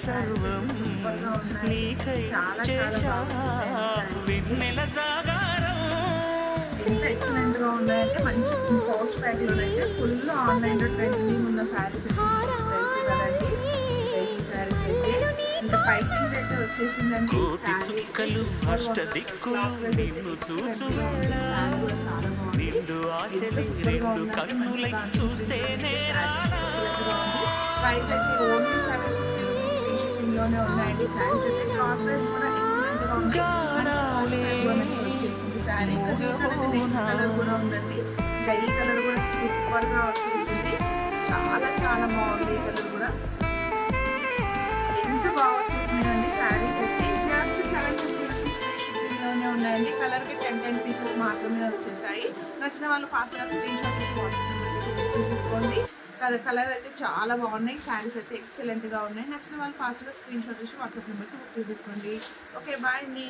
సర్వం నీకై చేశా వెన్నెల జాగారం. ఎంత ఎక్సలెంట్ గా ఉన్నాయంటే మంచి పౌచ్ ప్యాక్ లోనైతే ఫుల్ ఆన్లైన్ లో ట్రెండింగ్ ఉన్న శారీస్ కదండి. ఈ శారీస్ అయితే ఇంకా పైకింగ్ అయితే వచ్చేసిందండి. కోటి చుక్కలు అష్ట దిక్కులు నిన్ను చూచువేళ నిండు ఆశలే రెండు కన్నులై చూస్తేనే రాలా. ప్రైస్ అయితే ఓన్లీ 750 రూపీస్ ఫ్రీ షిప్పింగ్ లోనే ఉన్నాయండి. శారీస్ అయితే క్లాత్ ప్రైస్ కూడా ఎక్సలెంట్ గా ఉంది. వచ్చేసింది శారీ. నెక్స్ట్ కలర్ కూడా ఉందండి. ఇంకా ఈ కలర్ కూడా సూపర్ గా వచ్చేసింది. చాలా చాలా బాగుంది. ఈ కలర్ కూడా ఎంత బాగా వచ్చేసిందండి. శారీస్ అయితే జస్ట్ 750 రూపీస్ ఫ్రీ షిప్పింగ్ లోనే ఉన్నాయండి. కలర్ కి 10 పీసెస్ మాత్రమే వచ్చేసాయి. నచ్చిన వాళ్ళు ఫాస్ట్ గా స్క్రీన్ షాట్ తీసుకోండి. కలర్ అయితే చాలా బాగున్నాయి. శారీస్ అయితే ఎక్సలెంట్ గా ఉన్నాయి. నచ్చిన వాళ్ళు ఫాస్ట్ గా స్క్రీన్ షాట్ తీసి వాట్సాప్ నెంబర్కి బుక్ చేసేసుకోండి. ఓకే బాయ్ అండి.